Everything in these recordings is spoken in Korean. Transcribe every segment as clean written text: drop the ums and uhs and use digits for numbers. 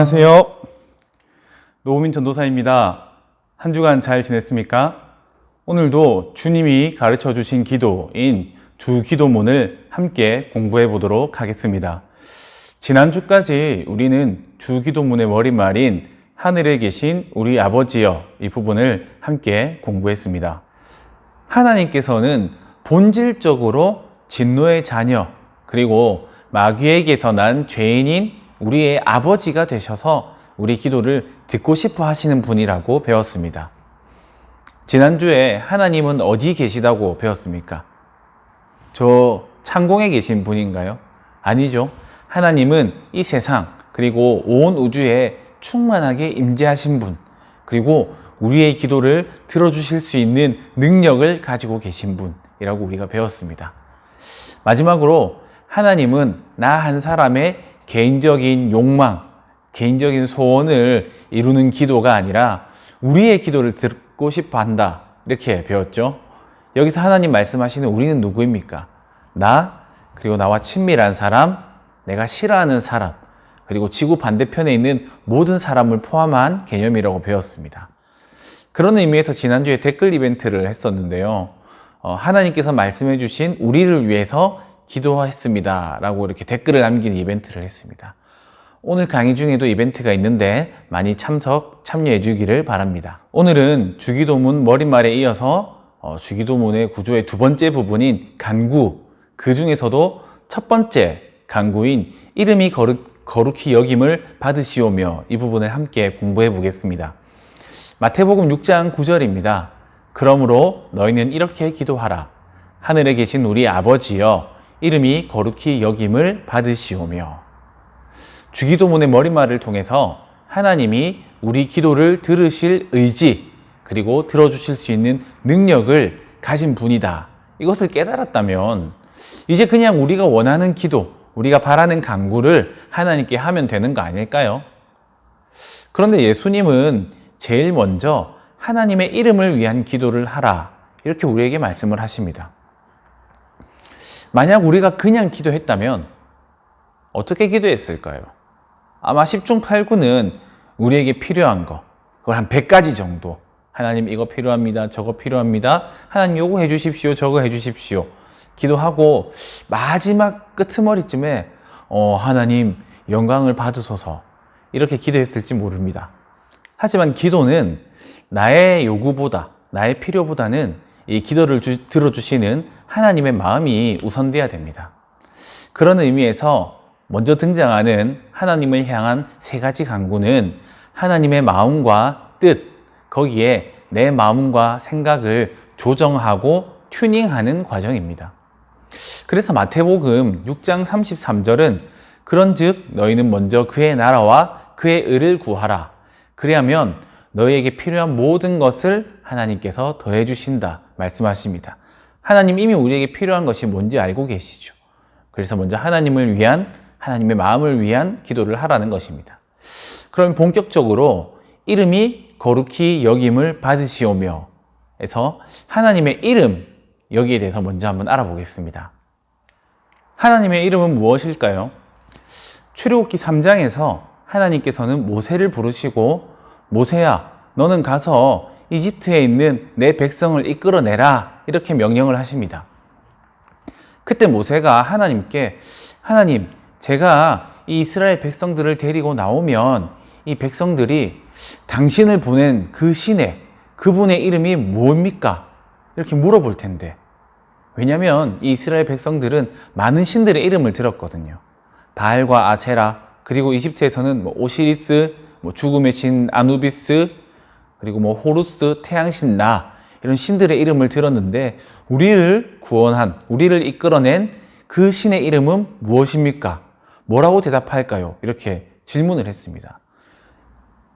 안녕하세요. 노우민 전도사입니다. 한 주간 잘 지냈습니까? 오늘도 주님이 가르쳐 주신 기도인 주기도문을 함께 공부해 보도록 하겠습니다. 지난주까지 우리는 주기도문의 머릿말인 하늘에 계신 우리 아버지여 이 부분을 함께 공부했습니다. 하나님께서는 본질적으로 진노의 자녀 그리고 마귀에게서 난 죄인인 우리의 아버지가 되셔서 우리 기도를 듣고 싶어 하시는 분이라고 배웠습니다. 지난주에 하나님은 어디 계시다고 배웠습니까? 저 창공에 계신 분인가요? 아니죠. 하나님은 이 세상 그리고 온 우주에 충만하게 임재하신 분, 그리고 우리의 기도를 들어주실 수 있는 능력을 가지고 계신 분이라고 우리가 배웠습니다. 마지막으로 하나님은 나 한 사람의 개인적인 욕망, 개인적인 소원을 이루는 기도가 아니라 우리의 기도를 듣고 싶어 한다, 이렇게 배웠죠. 여기서 하나님 말씀하시는 우리는 누구입니까? 나, 그리고 나와 친밀한 사람, 내가 싫어하는 사람, 그리고 지구 반대편에 있는 모든 사람을 포함한 개념이라고 배웠습니다. 그런 의미에서 지난주에 댓글 이벤트를 했었는데요. 하나님께서 말씀해 주신 우리를 위해서 기도했습니다 라고 이렇게 댓글을 남긴 이벤트를 했습니다. 오늘 강의 중에도 이벤트가 있는데 많이 참여해 주기를 바랍니다. 오늘은 주기도문 머릿말에 이어서 주기도문의 구조의 두 번째 부분인 간구, 그 중에서도 첫 번째 간구인 이름이 거룩히 여김을 받으시오며 이 부분을 함께 공부해 보겠습니다. 마태복음 6장 9절입니다. 그러므로 너희는 이렇게 기도하라. 하늘에 계신 우리 아버지여, 이름이 거룩히 여김을 받으시오며. 주기도문의 머릿말을 통해서 하나님이 우리 기도를 들으실 의지, 그리고 들어주실 수 있는 능력을 가진 분이다, 이것을 깨달았다면 이제 그냥 우리가 원하는 기도, 우리가 바라는 간구를 하나님께 하면 되는 거 아닐까요? 그런데 예수님은 제일 먼저 하나님의 이름을 위한 기도를 하라, 이렇게 우리에게 말씀을 하십니다. 만약 우리가 그냥 기도했다면 어떻게 기도했을까요? 아마 10중 8구는 우리에게 필요한 거, 그걸 한 100가지 정도, 하나님 이거 필요합니다, 저거 필요합니다, 하나님 요거 해주십시오, 저거 해주십시오 기도하고 마지막 끄트머리쯤에 하나님 영광을 받으소서, 이렇게 기도했을지 모릅니다. 하지만 기도는 나의 요구보다, 나의 필요보다는 이 기도를 들어주시는 하나님의 마음이 우선돼야 됩니다. 그런 의미에서 먼저 등장하는 하나님을 향한 세 가지 간구는 하나님의 마음과 뜻, 거기에 내 마음과 생각을 조정하고 튜닝하는 과정입니다. 그래서 마태복음 6장 33절은 그런즉 너희는 먼저 그의 나라와 그의 의를 구하라. 그리하면 너희에게 필요한 모든 것을 하나님께서 더해 주신다 말씀하십니다. 하나님 이미 우리에게 필요한 것이 뭔지 알고 계시죠. 그래서 먼저 하나님을 위한, 하나님의 마음을 위한 기도를 하라는 것입니다. 그럼 본격적으로 이름이 거룩히 여김을 받으시오며 해서 하나님의 이름, 여기에 대해서 먼저 한번 알아보겠습니다. 하나님의 이름은 무엇일까요? 출애굽기 3장에서 하나님께서는 모세를 부르시고 모세야, 너는 가서 이집트에 있는 내 백성을 이끌어내라, 이렇게 명령을 하십니다. 그때 모세가 하나님께, 하나님, 제가 이 이스라엘 백성들을 데리고 나오면 이 백성들이 당신을 보낸 그 신의, 그분의 이름이 뭡니까? 이렇게 물어볼 텐데, 왜냐하면 이 이스라엘 백성들은 많은 신들의 이름을 들었거든요. 바알과 아세라, 그리고 이집트에서는 오시리스, 죽음의 신 아누비스, 그리고 호루스, 태양신 라, 이런 신들의 이름을 들었는데 우리를 구원한, 우리를 이끌어낸 그 신의 이름은 무엇입니까? 뭐라고 대답할까요? 이렇게 질문을 했습니다.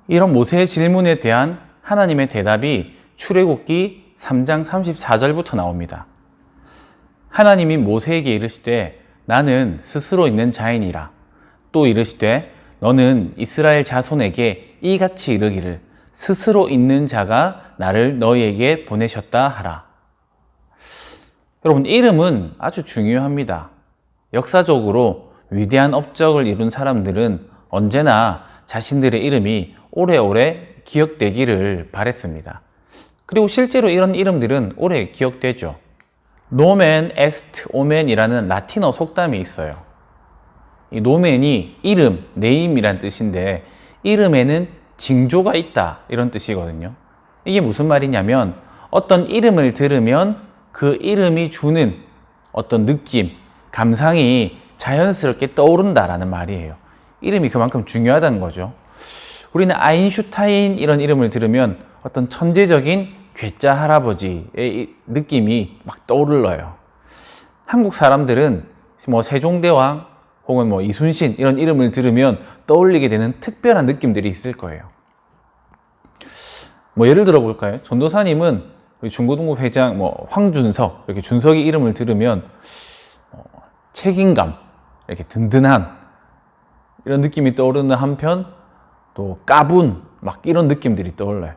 이런 모세의 질문에 대한 하나님의 대답이 출애굽기 3장 34절부터 나옵니다. 하나님이 모세에게 이르시되 나는 스스로 있는 자이니라. 또 이르시되 너는 이스라엘 자손에게 이같이 이르기를 스스로 있는 자가 나를 너희에게 보내셨다 하라. 여러분, 이름은 아주 중요합니다. 역사적으로 위대한 업적을 이룬 사람들은 언제나 자신들의 이름이 오래오래 기억되기를 바랬습니다. 그리고 실제로 이런 이름들은 오래 기억되죠. 노멘 에스트 오멘이라는 라틴어 속담이 있어요. 이 노멘이 이름, 네임이란 뜻인데 이름에는 징조가 있다 이런 뜻이거든요. 이게 무슨 말이냐면 어떤 이름을 들으면 그 이름이 주는 어떤 느낌, 감상이 자연스럽게 떠오른다라는 말이에요. 이름이 그만큼 중요하다는 거죠. 우리는 아인슈타인 이런 이름을 들으면 어떤 천재적인 괴짜 할아버지의 느낌이 막 떠올라요. 한국 사람들은 뭐 세종대왕 혹은 뭐 이순신 이런 이름을 들으면 떠올리게 되는 특별한 느낌들이 있을 거예요. 뭐 예를 들어 볼까요? 전도사님은 중고등부 회장 뭐 황준석 이렇게 준석이 이름을 들으면 책임감, 이렇게 든든한 이런 느낌이 떠오르는 한편 또 까분 막 이런 느낌들이 떠올라요.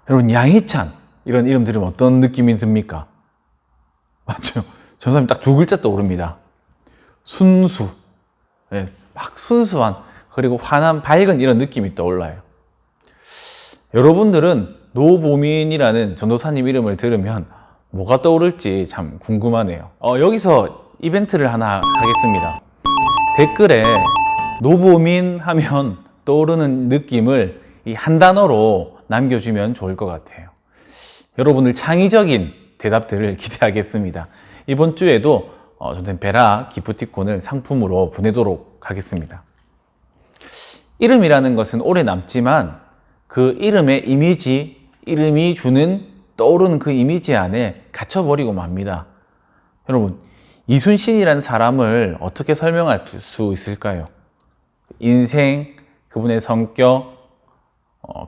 여러분 양희찬 이런 이름 들으면 어떤 느낌이 듭니까? 맞죠? 전사님 딱 두 글자 떠오릅니다. 순수, 네, 막 순수한 그리고 환한 밝은 이런 느낌이 떠올라요. 여러분들은 노보민이라는 전도사님 이름을 들으면 뭐가 떠오를지 참 궁금하네요. 여기서 이벤트를 하나 하겠습니다. 댓글에 노보민 하면 떠오르는 느낌을 이 한 단어로 남겨주면 좋을 것 같아요. 여러분들 창의적인 대답들을 기대하겠습니다. 이번 주에도 저는 베라 기프티콘을 상품으로 보내도록 하겠습니다. 이름이라는 것은 오래 남지만 그 이름의 이미지, 이름이 주는 떠오르는 그 이미지 안에 갇혀버리고 맙니다. 여러분, 이순신이라는 사람을 어떻게 설명할 수 있을까요? 인생, 그분의 성격,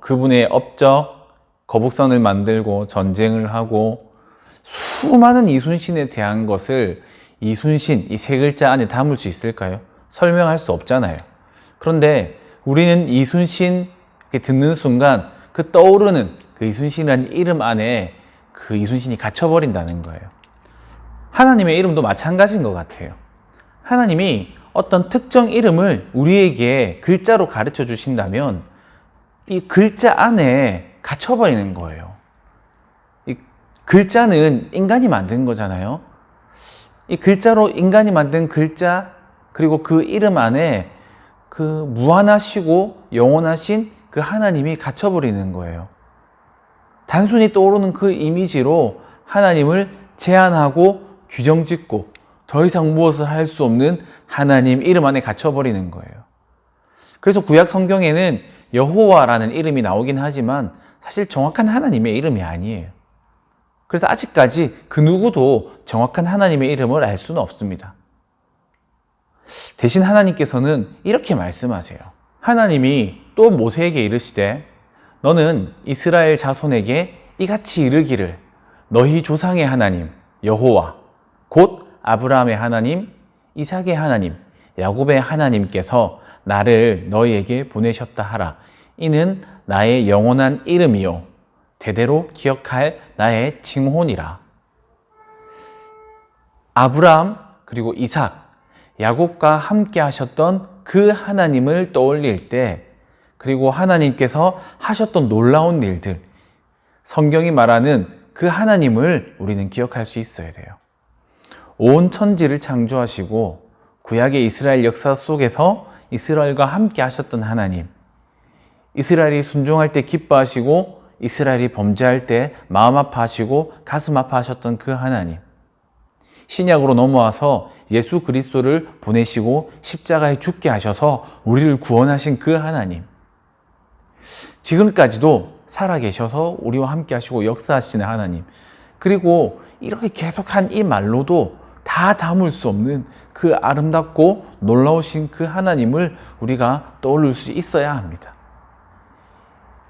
그분의 업적, 거북선을 만들고 전쟁을 하고 수많은 이순신에 대한 것을 이순신, 이 세 글자 안에 담을 수 있을까요? 설명할 수 없잖아요. 그런데 우리는 이순신 듣는 순간 그 떠오르는 그 이순신이라는 이름 안에 그 이순신이 갇혀버린다는 거예요. 하나님의 이름도 마찬가지인 것 같아요. 하나님이 어떤 특정 이름을 우리에게 글자로 가르쳐 주신다면 이 글자 안에 갇혀버리는 거예요. 이 글자는 인간이 만든 거잖아요. 이 글자로 인간이 만든 글자 그리고 그 이름 안에 그 무한하시고 영원하신 그 하나님이 갇혀버리는 거예요. 단순히 떠오르는 그 이미지로 하나님을 제한하고 규정짓고 더 이상 무엇을 할 수 없는 하나님 이름 안에 갇혀버리는 거예요. 그래서 구약 성경에는 여호와라는 이름이 나오긴 하지만 사실 정확한 하나님의 이름이 아니에요. 그래서 아직까지 그 누구도 정확한 하나님의 이름을 알 수는 없습니다. 대신 하나님께서는 이렇게 말씀하세요. 하나님이 또 모세에게 이르시되 너는 이스라엘 자손에게 이같이 이르기를 너희 조상의 하나님 여호와 곧 아브라함의 하나님 이삭의 하나님 야곱의 하나님께서 나를 너희에게 보내셨다 하라. 이는 나의 영원한 이름이요 대대로 기억할 나의 징혼이라. 아브라함 그리고 이삭 야곱과 함께 하셨던 그 하나님을 떠올릴 때 그리고 하나님께서 하셨던 놀라운 일들 성경이 말하는 그 하나님을 우리는 기억할 수 있어야 돼요. 온 천지를 창조하시고 구약의 이스라엘 역사 속에서 이스라엘과 함께 하셨던 하나님, 이스라엘이 순종할 때 기뻐하시고 이스라엘이 범죄할 때 마음 아파하시고 가슴 아파하셨던 그 하나님, 신약으로 넘어와서 예수 그리스도를 보내시고 십자가에 죽게 하셔서 우리를 구원하신 그 하나님, 지금까지도 살아계셔서 우리와 함께 하시고 역사하시는 하나님, 그리고 이렇게 계속한 이 말로도 다 담을 수 없는 그 아름답고 놀라우신 그 하나님을 우리가 떠올릴 수 있어야 합니다.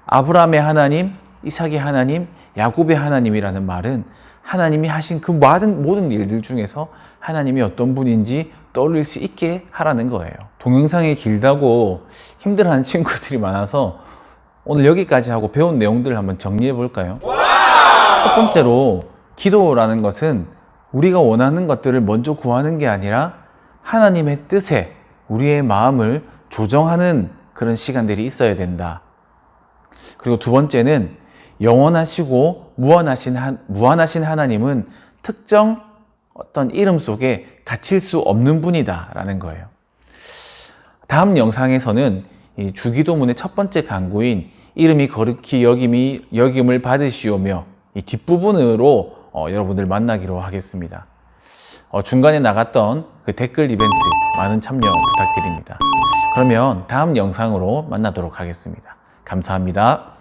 아브라함의 하나님, 이삭의 하나님, 야곱의 하나님이라는 말은 하나님이 하신 그 모든 일들 중에서 하나님이 어떤 분인지 떠올릴 수 있게 하라는 거예요. 동영상이 길다고 힘들어하는 친구들이 많아서 오늘 여기까지 하고 배운 내용들을 한번 정리해 볼까요? 첫 번째로 기도라는 것은 우리가 원하는 것들을 먼저 구하는 게 아니라 하나님의 뜻에 우리의 마음을 조정하는 그런 시간들이 있어야 된다. 그리고 두 번째는 영원하시고 무한하신 하나님은 특정 어떤 이름 속에 갇힐 수 없는 분이다 라는 거예요. 다음 영상에서는 이 주기도문의 첫 번째 강구인 이름이 거룩히 여김을 받으시오며 이 뒷부분으로 여러분들 만나기로 하겠습니다. 중간에 나갔던 그 댓글 이벤트 많은 참여 부탁드립니다. 그러면 다음 영상으로 만나도록 하겠습니다. 감사합니다.